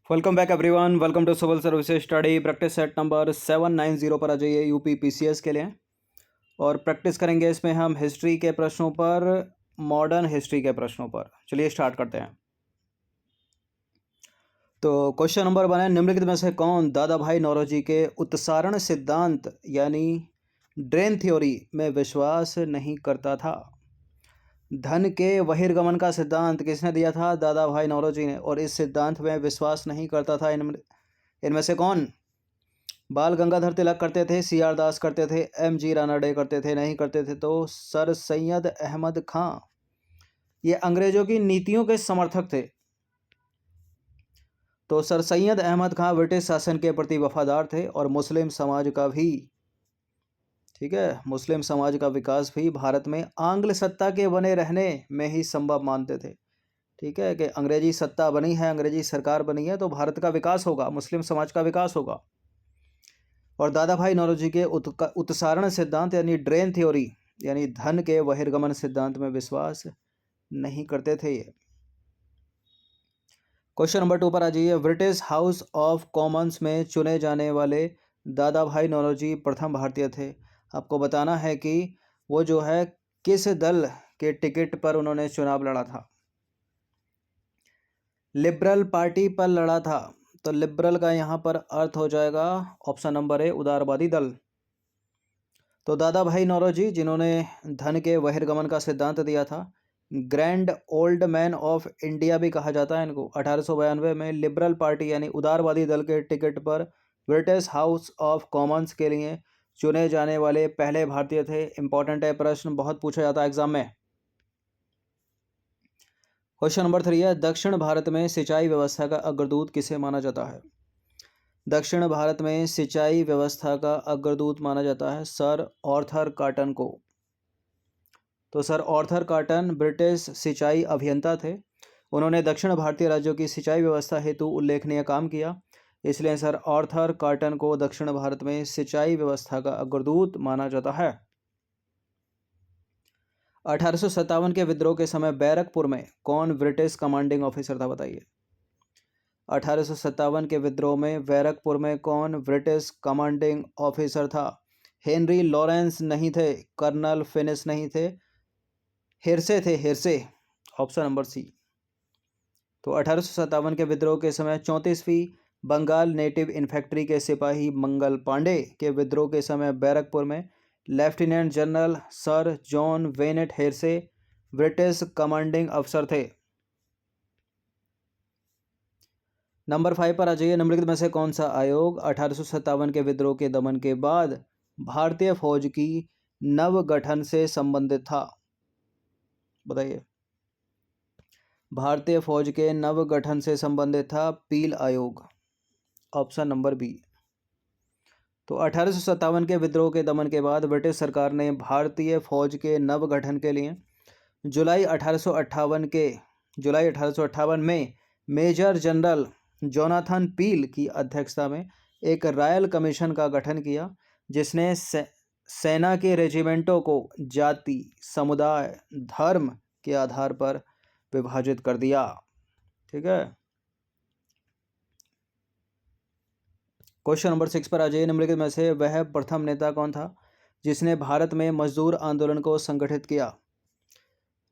Welcome back everyone. Welcome to civil services study practice set number 790 पर आ जाइए UP PCS के लिए। और प्रैक्टिस करेंगे इसमें हम हिस्ट्री के प्रश्नों पर, मॉडर्न हिस्ट्री के प्रश्नों पर। चलिए स्टार्ट करते हैं। तो क्वेश्चन नंबर 1 है, निम्नलिखित में से कौन दादा भाई नौरोजी के उत्सारण सिद्धांत यानी ड्रेन थ्योरी में विश्वास नहीं करता था? धन के बहिर्गमन का सिद्धांत किसने दिया था? दादा भाई नौरोजी ने। और इस सिद्धांत में विश्वास नहीं करता था इनमें से कौन? बाल गंगाधर तिलक करते थे, सी आर दास करते थे, एम जी रानडे करते थे, नहीं करते थे तो सर सैयद अहमद खां। ये अंग्रेजों की नीतियों के समर्थक थे। तो सर सैयद अहमद खां ब्रिटिश शासन के प्रति वफादार थे और मुस्लिम समाज का भी, ठीक है, मुस्लिम समाज का विकास भी भारत में आंग्ल सत्ता के बने रहने में ही संभव मानते थे। ठीक है, कि अंग्रेजी सत्ता बनी है, अंग्रेजी सरकार बनी है तो भारत का विकास होगा, मुस्लिम समाज का विकास होगा। और दादा भाई नौरोजी के उत्सारण सिद्धांत यानी ड्रेन थ्योरी यानी धन के बहिर्गमन सिद्धांत में विश्वास नहीं करते थे ये। क्वेश्चन नंबर 2 पर आ जाइए। ब्रिटिश हाउस ऑफ कॉमन्स में चुने जाने वाले दादा भाई नौरोजी प्रथम भारतीय थे। आपको बताना है कि वो जो है किस दल के टिकट पर उन्होंने चुनाव लड़ा था। लिबरल पार्टी पर लड़ा था। तो लिबरल का यहाँ पर अर्थ हो जाएगा ऑप्शन नंबर ए, उदारवादी दल। तो दादा भाई नौरोजी जिन्होंने धन के बहिर्गमन का सिद्धांत दिया था, grand old man of India भी कहा जाता है इनको। 1892 में लिबरल पार्टी यानी उदारवादी दल के टिकट पर ब्रिटिश हाउस ऑफ कॉमन्स के लिए चुने जाने वाले पहले भारतीय थे। इंपॉर्टेंट है, प्रश्न बहुत पूछा जाता है एग्जाम में। क्वेश्चन नंबर 3 है, दक्षिण भारत में सिंचाई व्यवस्था का अग्रदूत किसे माना जाता है? दक्षिण भारत में सिंचाई व्यवस्था का अग्रदूत माना जाता है सर आर्थर कॉटन को। तो सर आर्थर कॉटन ब्रिटिश सिंचाई अभियंता थे। उन्होंने दक्षिण भारतीय राज्यों की सिंचाई व्यवस्था हेतु उल्लेखनीय काम किया, इसलिए सर आर्थर कॉटन को दक्षिण भारत में सिंचाई व्यवस्था का अग्रदूत माना जाता है। 1857 के विद्रोह के समय बैरकपुर में कौन ब्रिटिश कमांडिंग ऑफिसर था? बताइए। 1857 के विद्रोह में बैरकपुर में कौन ब्रिटिश कमांडिंग ऑफिसर था? हेनरी लॉरेंस नहीं थे, कर्नल फिनिस नहीं थे, हेरसे थे, हेरसे, ऑप्शन नंबर सी। तो 1857 के विद्रोह के समय 34वीं बंगाल नेटिव इन्फेंट्री के सिपाही मंगल पांडे के विद्रोह के समय बैरकपुर में lieutenant general sir John Bennet Hearsey British commanding अफसर थे। नंबर 5 पर आ जाइए। निम्नलिखित में से कौन सा आयोग 1857 के विद्रोह के दमन के बाद भारतीय फौज की नवगठन से संबंधित था? बताइए। भारतीय फौज के नवगठन से संबंधित था पील आयोग, ऑप्शन नंबर बी। तो 1857 के विद्रोह के दमन के बाद ब्रिटिश सरकार ने भारतीय फौज के नवगठन के लिए जुलाई 1858 में मेजर जनरल जोनाथन पील की अध्यक्षता में एक रॉयल कमीशन का गठन किया, जिसने सेना के रेजिमेंटों को जाति, समुदाय, धर्म के आधार पर विभाजित कर दिया। ठीक है। क्वेश्चन नंबर 6 पर आ जाइए। निम्नलिखित में से वह प्रथम नेता कौन था जिसने भारत में मजदूर आंदोलन को संगठित किया?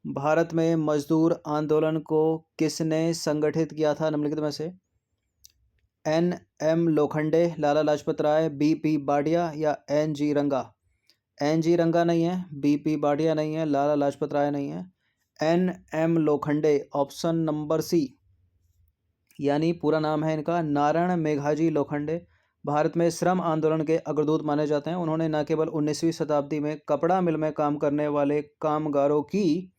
भारत में मजदूर आंदोलन को किसने संगठित किया था निम्नलिखित में से? N M Lokhande, Lala Lajpat Rai, B P Wadia या एन जी रंगा? एन जी रंगा नहीं है, बी पी बाडिया नहीं है, लाला लाजपत राय नहीं है, N M Lokhande, option number C. यानी पूरा नाम है इनका नारायण मेघाजी लोखंडे। भारत में श्रम आंदोलन के अग्रदूत माने जाते हैं। उन्होंने न केवल 19वीं शताब्दी में कपड़ा मिल में काम करने वाले कामगारों की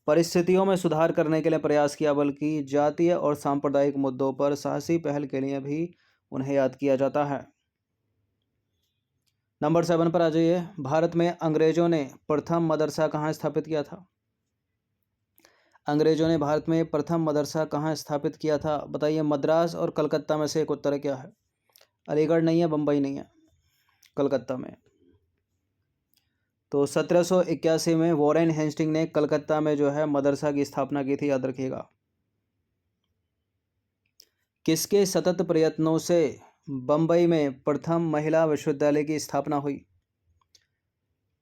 परिस्थितियों में सुधार करने के लिए प्रयास किया, बल्कि जातीय और सांप्रदायिक मुद्दों पर साहसी पहल के लिए भी उन्हें याद किया जाता है। नंबर 7 पर आ जाइए। भारत में अंग्रेजों ने प्रथम मदरसा कहाँ स्थापित किया था? अंग्रेजों ने भारत में प्रथम मदरसा कहाँ स्थापित किया था? बताइए। मद्रास और कलकत्ता में से एक उत्तर क्या है? अलीगढ़ नहीं है, बम्बई नहीं है, कलकत्ता में। तो 1781 में वॉरेन हेस्टिंग ने कलकत्ता में जो है मदरसा की स्थापना की थी, याद रखिएगा। किसके सतत प्रयत्नों से बम्बई में प्रथम महिला विश्वविद्यालय की स्थापना हुई?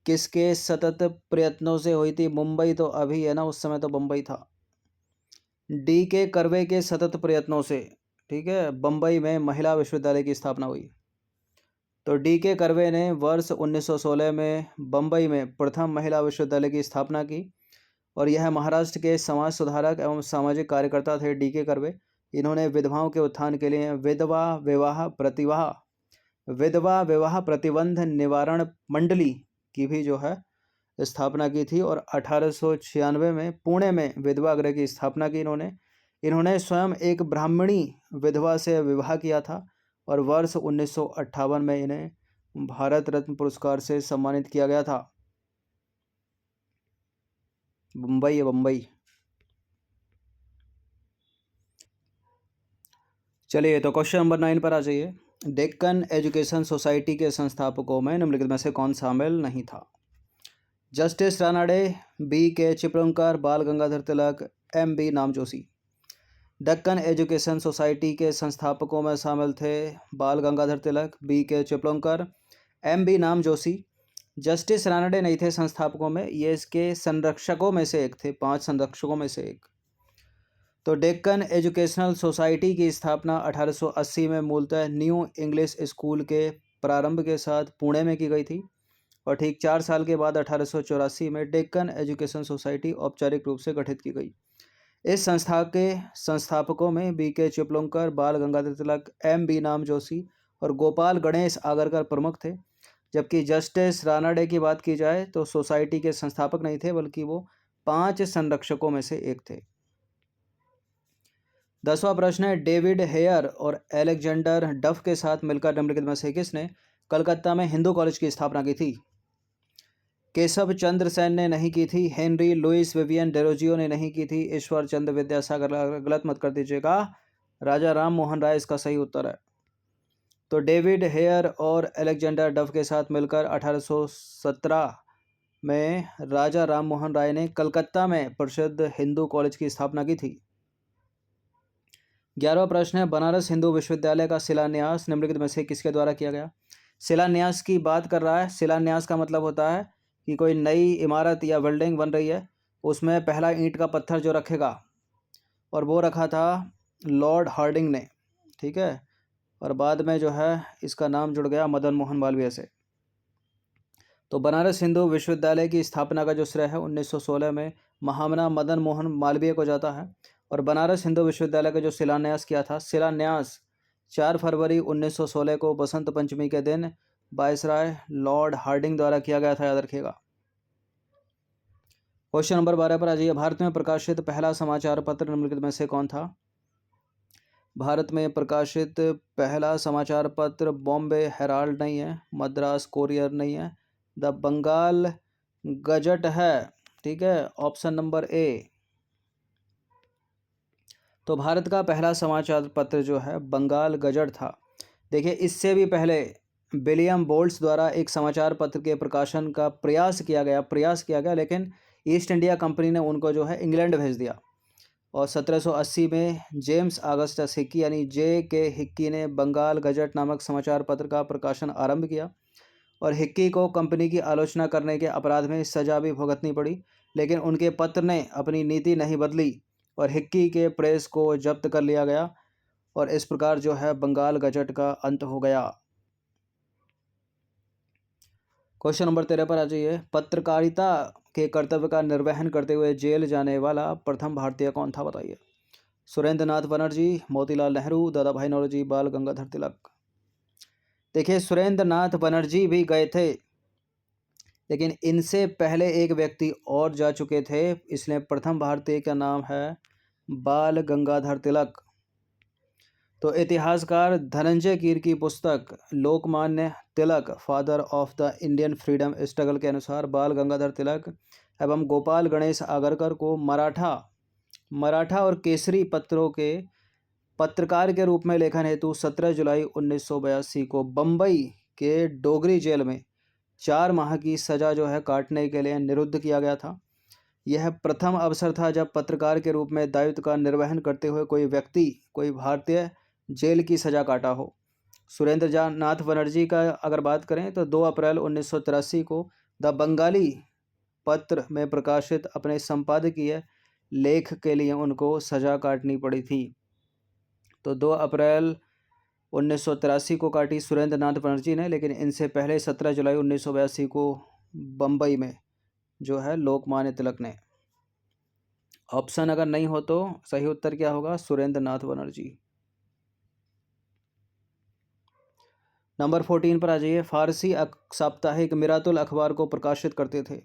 किसके सतत प्रयत्नों से हुई थी? मुंबई तो अभी है ना, उस समय तो बम्बई था। डी के कर्वे के सतत प्रयत्नों से, ठीक है, बम्बई में महिला विश्वविद्यालय की स्थापना हुई। तो डी के कर्वे ने वर्ष 1916 में बम्बई में प्रथम महिला विश्वविद्यालय की स्थापना की और यह महाराष्ट्र के समाज सुधारक एवं सामाजिक कार्यकर्ता थे डी के कर्वे। इन्होंने विधवाओं के उत्थान के लिए विधवा विवाह प्रतिबंध निवारण मंडली की भी जो है स्थापना की थी और 1896 में पुणे में विधवा गृह की स्थापना की इन्होंने स्वयं एक ब्राह्मणी विधवा से विवाह किया था और वर्ष 1958 में इन्हें भारत रत्न पुरस्कार से सम्मानित किया गया था। बम्बई। चलिए तो क्वेश्चन नंबर 9 पर आ जाइए। डेक्कन एजुकेशन सोसाइटी के संस्थापकों में निम्नलिखित में से कौन शामिल नहीं था? Justice Ranade, B K Chiplunkar, Bal Gangadhar Tilak, M B Namjoshi. Deccan education society के संस्थापकों में शामिल थे बाल Gangadhar Tilak, B K Chiplunkar, M B Namjoshi. Justice Ranade नहीं थे संस्थापकों में, ये इसके संरक्षकों में से एक थे, 5 संरक्षकों में से एक। तो डेक्कन एजुकेशनल सोसाइटी की स्थापना 1880 में मूलतः न्यू इंग्लिश स्कूल के प्रारंभ के साथ पुणे में की गई थी और ठीक 4 साल के बाद 1884 में डेक्कन एजुकेशन सोसाइटी औपचारिक रूप से गठित की गई। इस संस्था के संस्थापकों में B K Chiplunkar, Bal Gangadhar Tilak, M B Namjoshi और गोपाल गणेश आगरकर प्रमुख थे। जबकि जस्टिस रानाडे की बात की जाए तो सोसाइटी के संस्थापक नहीं थे बल्कि वो 5 संरक्षकों में से एक थे। 10वां प्रश्न है, डेविड हेयर और एलेक्जेंडर डफ के साथ मिलकर निम्नलिखित में से किसने कलकत्ता में हिंदू कॉलेज की स्थापना की थी? केशव चंद्र सेन ने नहीं की थी, हेनरी लुइस विवियन डेरोजियो ने नहीं की थी, ईश्वर चंद्र विद्यासागर, गलत मत कर दीजिएगा, राजा राम मोहन राय इसका सही उत्तर है। तो डेविड हेयर और एलेक्जेंडर डफ के साथ मिलकर 1817 में राजा राम मोहन राय ने कलकत्ता में प्रसिद्ध हिंदू कॉलेज की स्थापना की थी। 11वां प्रश्न है, बनारस हिंदू विश्वविद्यालय का शिलान्यास निम्नलिखित में से किसके द्वारा किया गया? शिलान्यास की बात कर रहा है। शिलान्यास का मतलब होता है कि कोई नई इमारत या बिल्डिंग बन रही है, उसमें पहला ईंट का पत्थर जो रखेगा, और वो रखा था लॉर्ड हार्डिंग ने, ठीक है, और बाद में जो है इसका नाम जुड़ गया मदन मोहन मालवीय से। तो बनारस हिंदू विश्वविद्यालय की स्थापना का जो श्रेय है 1916 में महामना मदन मोहन मालवीय को जाता है और बनारस हिंदू विश्वविद्यालय का जो शिलान्यास किया था, शिलान्यास 4 फरवरी 1916 को बसंत पंचमी के दिन वायसराय लॉर्ड हार्डिंग द्वारा किया गया था, याद रखिएगा। क्वेश्चन नंबर 12 पर आ जाइए। भारत में प्रकाशित पहला समाचार पत्र निम्नलिखित में से कौन था? भारत में प्रकाशित पहला समाचार पत्र बॉम्बे हेराल्ड नहीं है, मद्रास कोरियर नहीं है, द बंगाल गजट है, ठीक है, ऑप्शन नंबर ए। तो भारत का पहला समाचार पत्र जो है बंगाल गजट था। देखिए, इससे भी पहले विलियम बोल्ट्स द्वारा एक समाचार पत्र के प्रकाशन का प्रयास किया गया, लेकिन ईस्ट इंडिया कंपनी ने उनको जो है इंग्लैंड भेज दिया और 1780 में जेम्स ऑगस्टस हिक्की यानी जे के हिक्की ने बंगाल गजट नामक समाचार पत्र का प्रकाशन आरंभ किया और हिक्की को कंपनी की आलोचना करने के अपराध में सजा भी भुगतनी पड़ी, लेकिन उनके पत्र ने अपनी नीति नहीं बदली और हिक्की के प्रेस को जब्त कर लिया गया और इस प्रकार जो है बंगाल गजट का अंत हो गया। क्वेश्चन नंबर 13 पर आ जाइए। पत्रकारिता के कर्तव्य का निर्वहन करते हुए जेल जाने वाला प्रथम भारतीय कौन था, बताइए? सुरेंद्र नाथ बनर्जी, मोतीलाल नेहरू, दादा भाई नौरोजी, बाल गंगाधर तिलक। देखिए, सुरेंद्र नाथ बनर्जी भी गए थे, लेकिन इनसे पहले एक व्यक्ति और जा चुके थे, इसलिए प्रथम भारतीय का नाम है बाल गंगाधर तिलक। तो इतिहासकार धनंजय कीर की पुस्तक Lokmanya Tilak father of the Indian freedom struggle के अनुसार बाल गंगाधर तिलक एवं गोपाल गणेश आगरकर को मराठा और केसरी पत्रों के पत्रकार के रूप में लेखन हेतु 17 जुलाई 1982 को बम्बई के डोगरी जेल में 4 माह की सज़ा जो है काटने के लिए निरुद्ध किया गया था। यह प्रथम अवसर था जब पत्रकार के रूप में दायित्व का निर्वहन करते हुए कोई भारतीय जेल की सज़ा काटा हो। सुरेंद्र नाथ बनर्जी का अगर बात करें तो 2 अप्रैल 1983 को द बंगाली पत्र में प्रकाशित अपने संपादकीय लेख के लिए उनको सज़ा काटनी पड़ी थी। तो 2 अप्रैल 1983 को काटी सुरेंद्र नाथ बनर्जी ने, लेकिन इनसे पहले 17 जुलाई 1982 को बम्बई में जो है लोकमान्य तिलक ने। ऑप्शन अगर नहीं हो तो सही उत्तर क्या होगा? सुरेंद्र नाथ बनर्जी। नंबर 14 पर आ जाइए। फारसी साप्ताहिक मिरातुल अखबार को प्रकाशित करते थे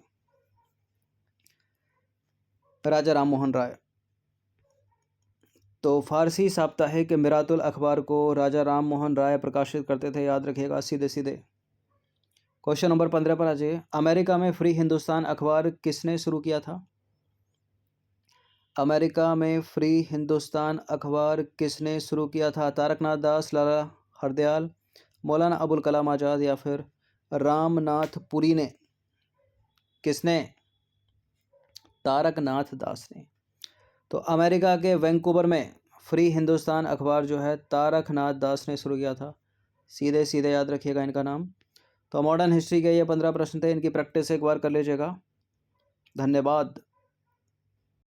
राजा राम मोहन राय। तो फारसी साप्ताहिक मिरातुल अखबार को राजा राम मोहन राय प्रकाशित करते थे, याद रखिएगा सीधे सीधे। क्वेश्चन नंबर 15 पर आ जाइए। अमेरिका में फ्री हिंदुस्तान अखबार किसने शुरू किया था? अमेरिका में फ्री हिंदुस्तान अखबार किसने शुरू किया था? तारकनाथ दास, लाला हरदयाल, मौलाना अबुल कलाम आज़ाद या फिर रामनाथ पुरी ने? किसने? तारकनाथ दास ने। तो अमेरिका के वैंकूवर में फ्री हिंदुस्तान अखबार जो है तारकनाथ दास ने शुरू किया था। सीधे सीधे याद रखिएगा इनका नाम। तो मॉडर्न हिस्ट्री के ये 15 प्रश्न थे, इनकी प्रैक्टिस एक बार कर लीजिएगा। धन्यवाद।